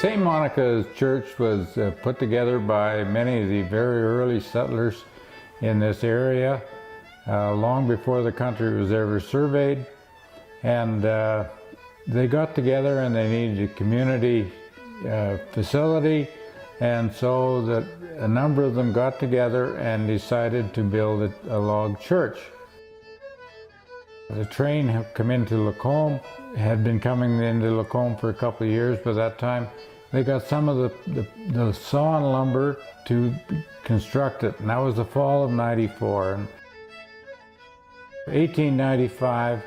St. Monica's Church was put together by many of the very early settlers in this area, long before the country was ever surveyed. And they got together and they needed a community facility, and so that a number of them got together and decided to build a log church. The train had come into Lacombe, had been coming into Lacombe for a couple of years by that time. They got some of the sawn lumber to construct it, and that was the fall of '94. And 1895,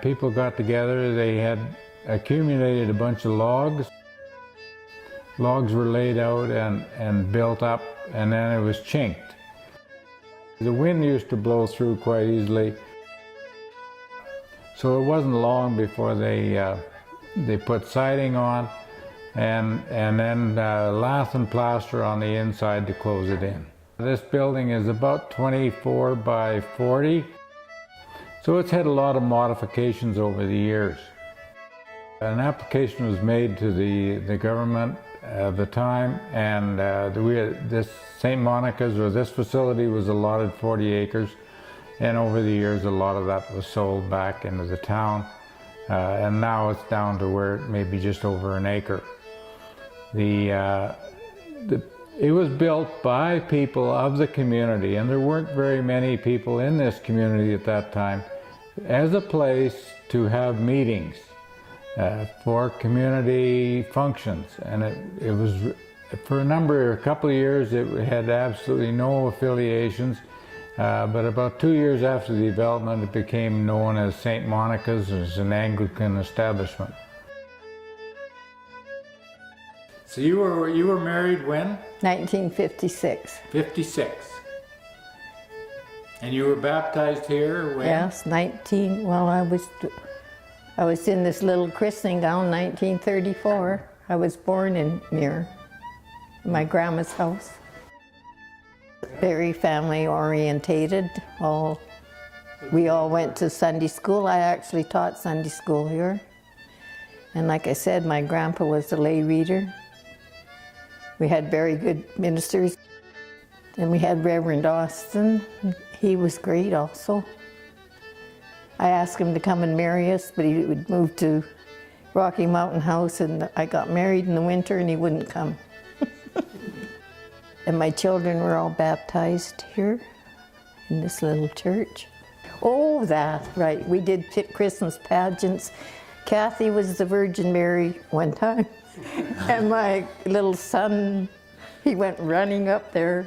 people got together. They had accumulated a bunch of logs. Logs were laid out and built up, and then it was chinked. The wind used to blow through quite easily, so it wasn't long before they put siding on and then lath and plaster on the inside to close it in. This building is about 24 by 40, so it's had a lot of modifications over the years. An application was made to the government at the time, and this St. Monica's, or this facility, was allotted 40 acres, and over the years a lot of that was sold back into the town, and now it's down to where it may be just over an acre. It was built by people of the community, and there weren't very many people in this community at that time, as a place to have meetings for community functions. And it was, for a couple of years, it had absolutely no affiliations, but about 2 years after the development, it became known as St. Monica's as an Anglican establishment. So you were married when? 1956. 56. And you were baptized here when? Yes, well, I was in this little christening gown, 1934. I was born in Muir, in my grandma's house. Very family orientated. We all went to Sunday school. I actually taught Sunday school here. And like I said, my grandpa was a lay reader. We had very good ministers. And we had Reverend Austin. He was great also. I asked him to come and marry us, but he would move to Rocky Mountain House, and I got married in the winter and he wouldn't come. And my children were all baptized here in this little church. Oh, that, right. We did Christmas pageants. Kathy was the Virgin Mary one time. And my little son, he went running up there.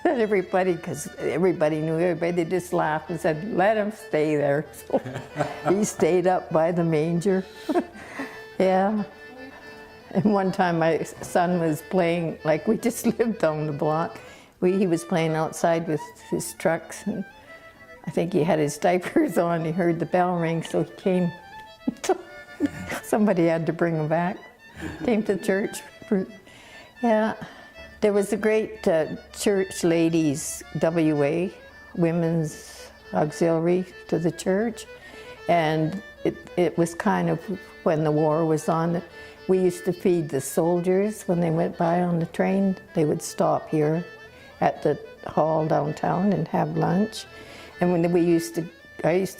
And everybody, because everybody knew everybody, they just laughed and said, let him stay there. So he stayed up by the manger. Yeah. And one time my son was playing, like we just lived down the block. He was playing outside with his trucks, and I think he had his diapers on. He heard the bell ring, so he came. Somebody had to bring him back. Came to church. Yeah. There was a great church ladies WA, Women's Auxiliary to the church, and it was kind of when the war was on. We used to feed the soldiers when they went by on the train. They would stop here at the hall downtown and have lunch. And when I used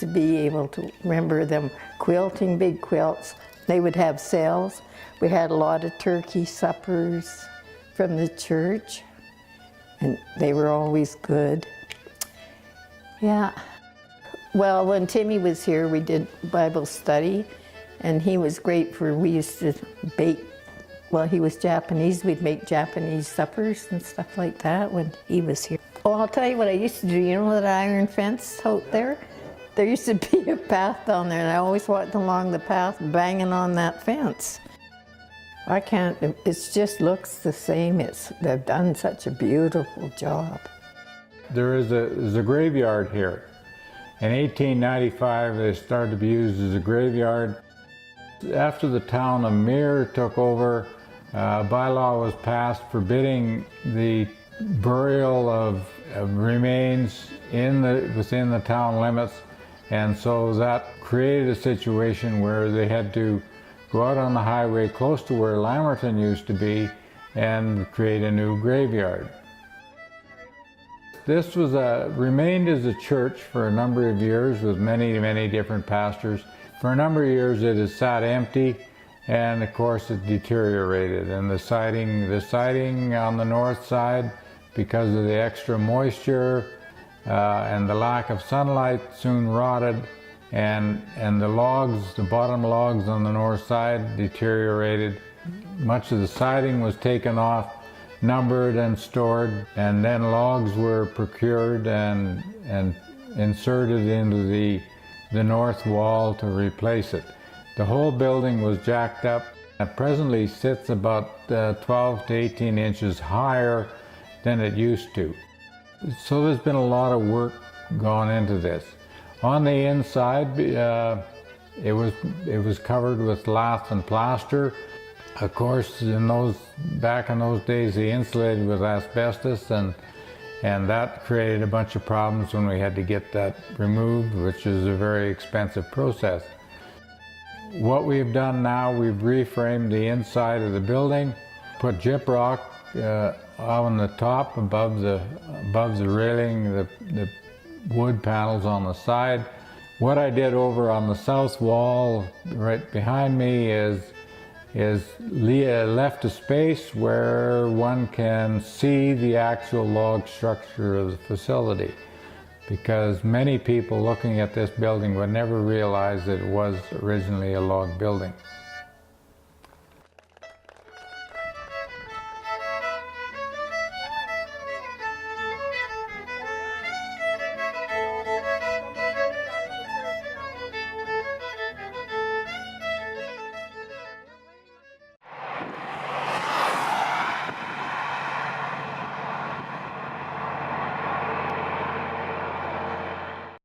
to be able to remember them quilting big quilts. They would have sales. We had a lot of turkey suppers from the church, and they were always good. Yeah. Well, when Timmy was here, we did Bible study, and he was great we used to bake. Well, he was Japanese. We'd make Japanese suppers and stuff like that when he was here. Oh, I'll tell you what I used to do. You know that iron fence out there? There used to be a path down there, and I always walked along the path banging on that fence. I can't, it just looks the same. They've done such a beautiful job. There's a graveyard here. In 1895, they started to be used as a graveyard. After the town of Muir took over, a bylaw was passed forbidding the burial of remains within the town limits, and so that created a situation where they had to go out on the highway close to where Lamerton used to be and create a new graveyard. This was remained as a church for a number of years with many different pastors. For a number of years it has sat empty, and of course it deteriorated. And the siding on the north side, because of the extra moisture and the lack of sunlight, soon rotted, and the bottom logs on the north side deteriorated. Much of the siding was taken off, numbered and stored, and then logs were procured and inserted into the north wall to replace it. The whole building was jacked up. It presently sits about 12 to 18 inches higher than it used to. So there's been a lot of work gone into this. On the inside, it was covered with lath and plaster. Of course, back in those days, they insulated with asbestos, and that created a bunch of problems when we had to get that removed, which is a very expensive process. What we've done now, we've reframed the inside of the building, put gyprock on the top above the railing, the wood panels on the side. What I did over on the south wall right behind me is left a space where one can see the actual log structure of the facility, because many people looking at this building would never realize that it was originally a log building.